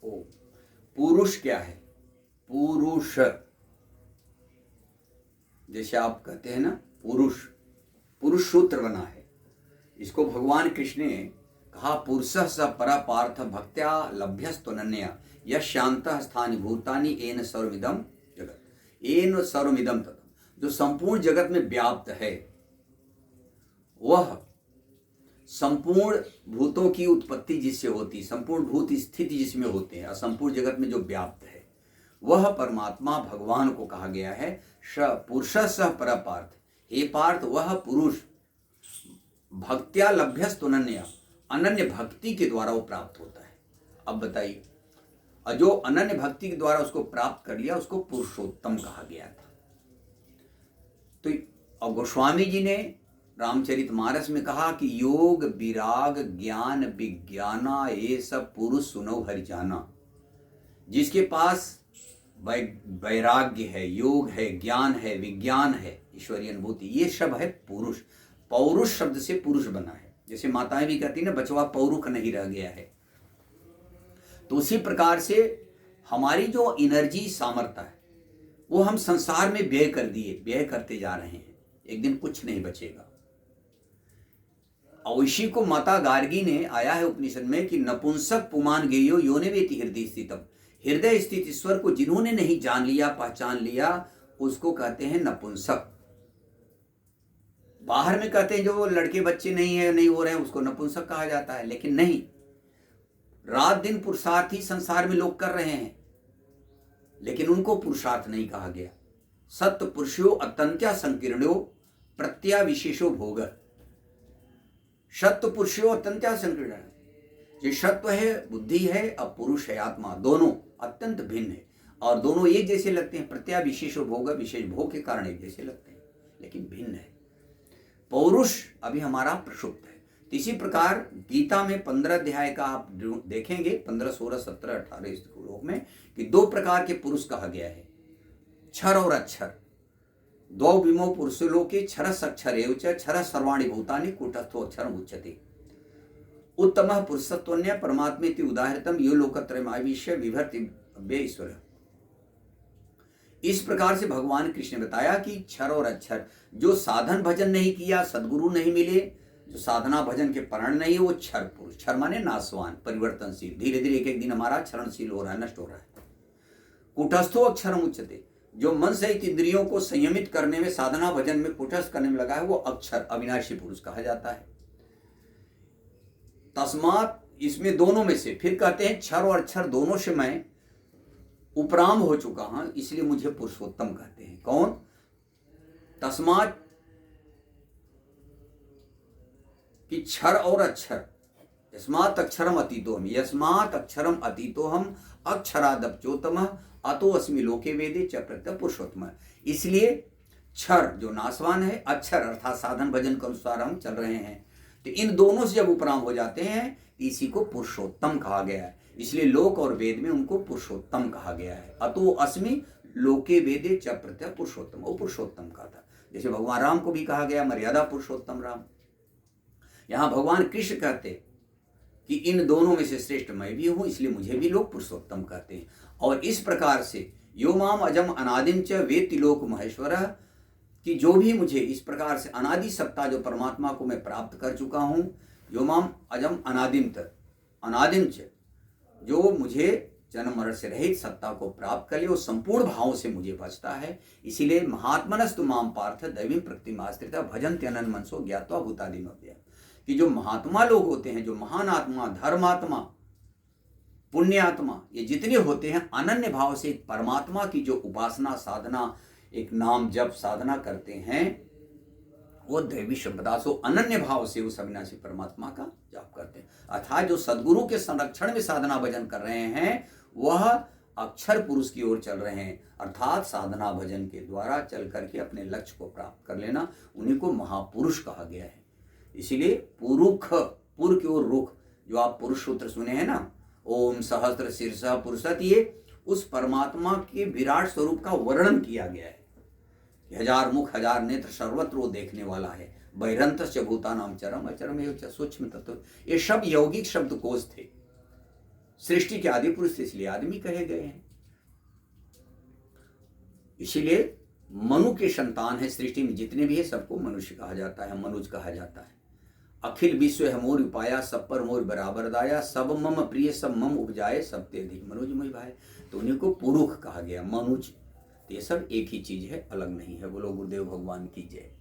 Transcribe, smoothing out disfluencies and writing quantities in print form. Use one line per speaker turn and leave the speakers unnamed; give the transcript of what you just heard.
ओ, पुरुष क्या है? पुरुष, जैसे आप कहते हैं ना पुरुष, पुरुष सूत्र बना है। इसको भगवान कृष्ण ने कहा पुरुषः स परा पार्थ भक्त्या लभ्यस्तनन्या यः शान्तः स्थानि भूतानि येन सर्वमिदं जगत, येन सर्वमिदं तत्। जो संपूर्ण जगत में व्याप्त है, वह संपूर्ण भूतों की उत्पत्ति जिससे होती, संपूर्ण भूत स्थिति जिसमें होते हैं, असंपूर्ण जगत में जो व्याप्त है, वह परमात्मा भगवान को कहा गया है पुरुषः सः पर पार्थ। हे पार्थ, वह पुरुष भक्त्या लभ्यस्तुनन्या, अनन्य भक्ति के द्वारा वो प्राप्त होता है। अब बताइए, जो अनन्य भक्ति के द्वारा उसको प्राप्त कर लिया उसको पुरुषोत्तम कहा गया था। तो अब गोस्वामी जी ने रामचरितमानस में कहा कि योग विराग ज्ञान विज्ञाना ये सब पुरुष सुनो हरि जाना। जिसके पास वैराग्य है, योग है, ज्ञान है, विज्ञान है, ईश्वरीय अनुभूति, ये सब है पुरुष। पौरुष शब्द से पुरुष बना है। जैसे माताएं भी कहती है ना, बचवा पौरुख नहीं रह गया है। तो उसी प्रकार से हमारी जो एनर्जी सामर्थ्य है वो हम संसार में व्यय कर दिए, व्यय करते जा रहे हैं, एक दिन कुछ नहीं बचेगा। और इसी को माता गार्गी ने आया है उपनिषद में कि नपुंसक पुमान गेयो योने वेति हृदय स्थितम। हृदय स्थित ईश्वर को जिन्होंने नहीं जान लिया, पहचान लिया, उसको कहते हैं नपुंसक। बाहर में कहते हैं जो लड़के बच्चे नहीं हो रहे हैं उसको नपुंसक कहा जाता है, लेकिन नहीं, रात दिन पुरुषार्थ ही संसार में लोग कर रहे हैं, लेकिन उनको पुरुषार्थ नहीं कहा गया। सत्य पुरुषो अत्यंत्या संकीर्णो प्रत्या विशेषो भोग। सत्य पुरुषो अत्यंत्या संकीर्ण, जो सत्व है बुद्धि है और पुरुष है आत्मा, दोनों अत्यंत भिन्न है और दोनों एक जैसे लगते हैं। प्रत्या विशेषो भोग, विशेष भोग के कारण एक जैसे लगते हैं लेकिन भिन्न है। पौरुष अभी हमारा प्रसुप्त है। तो इसी प्रकार गीता में 15 अध्याय का आप देखेंगे, 15, 16, 17, 18 श्लोक में कि दो प्रकार के पुरुष कहा गया है, क्षर और अक्षर। द्वौ विमो पुरुषो लोके क्षरस् अक्षर एव च क्षरः सर्वाणि भूतानि कूटस्थो अक्षरम् उच्यते। उत्तमः पुरुषत्वन्य परमात्मेति उदाहृतम यो लोकत्रयमाविश्य विभर्ति अव्यय ईश्वर। इस प्रकार से भगवान कृष्ण ने बताया कि क्षर और अक्षर, जो साधन भजन नहीं किया, सदगुरु नहीं मिले, जो साधना भजन के परण नहीं है, वो क्षर पुरुष। क्षर माने नाशवान, परिवर्तनशील, धीरे धीरे एक एक दिन हमारा क्षरणशील हो रहा है, नष्ट हो रहा है। कूटस्थो अक्षरम उच्यते, जो मन सहित इंद्रियों को संयमित करने में, साधना भजन में कूटस्थ करने में लगा है, वो अक्षर अविनाशी पुरुष कहा जाता है। तस्मात, इसमें दोनों में से फिर कहते हैं क्षर और अक्षर दोनों से मैं उपराम हो चुका हूं, इसलिए मुझे पुरुषोत्तम कहते हैं। कौन? तस्मात कि क्षर और अक्षर, यस्मात् अक्षरम अतीतोहम, यस्मात् अक्षरम अतीतोहम अक्षरादप्योतम अतो अस्मि लोके वेदे च प्रत्यय पुरुषोत्तम। इसलिए क्षर जो नाशवान है, अक्षर अर्थात साधन भजन के अनुसार हम चल रहे हैं, तो इन दोनों से जब उपराम हो जाते हैं इसी को पुरुषोत्तम कहा गया है। इसलिए लोक और वेद में उनको पुरुषोत्तम कहा गया है। अतो अस्मि लोके वेदे च प्रत्यय पुरुषोत्तम, वो पुरुषोत्तम कहा था। जैसे भगवान राम को भी कहा गया मर्यादा पुरुषोत्तम राम। यहां भगवान कृष्ण कहते कि इन दोनों में से श्रेष्ठ मैं भी हूं, इसलिए मुझे भी लोग पुरुषोत्तम कहते हैं। और इस प्रकार से यो माम अजम अनादिम च वेत्ति लोक महेश्वरः, कि जो भी मुझे इस प्रकार से अनादि सत्ता जो परमात्मा को मैं प्राप्त कर चुका हूं, यो माम अजम अनादिम त अनादिम च, जो मुझे जन्म मरण से रहित सत्ता को प्राप्त कर ले, वो संपूर्ण भाव से मुझे बचता है। इसीलिए महात्मनस्तु माम पार्थ दैवीं प्रतिमाश्रिता भजन्ति अनन्य मनसो ज्ञात्वा भूतादिम अव्ययम्, कि जो महात्मा लोग होते हैं, जो महान आत्मा, धर्मात्मा, पुण्यात्मा, ये जितने होते हैं अनन्य भाव से परमात्मा की जो उपासना साधना, एक नाम जप साधना करते हैं, वो दैवी संपदा से अनन्य भाव से उस अविनाशी परमात्मा का जाप करते हैं। अर्थात जो सदगुरु के संरक्षण में साधना भजन कर रहे हैं, वह अक्षर पुरुष की ओर चल रहे हैं। अर्थात साधना भजन के द्वारा चल करके अपने लक्ष्य को प्राप्त कर लेना, उन्हीं को महापुरुष कहा गया है। इसीलिए पुरुख, पुर की ओर रुख, जो आप पुरुष सूत्र सुने हैं ना, ओम सहस्त्र शीर्षः पुरुषत्, ये उस परमात्मा के विराट स्वरूप का वर्णन किया गया है। हजार मुख हजार नेत्र सर्वत्र वो देखने वाला है। बहिरंतश्च भूतानां चरम अचरम एव च सूक्ष्म तत्व, ये सब यौगिक शब्दकोश थे। सृष्टि के आदि पुरुष इसलिए आदमी कहे गए हैं। इसीलिए मनु के संतान है, सृष्टि में जितने भी है सबको मनुष्य कहा जाता है, मनुज कहा जाता है। अखिल विश्व है मोर उपाया, सब पर मोर बराबर दाया, सब मम प्रिय सब मम उपजाए, सब ते अधिक मनुज मोहि भाए। तो उन्हीं को पुरुष कहा गया, मनुज। तो ये सब एक ही चीज है, अलग नहीं है। बोलो गुरुदेव भगवान की जय।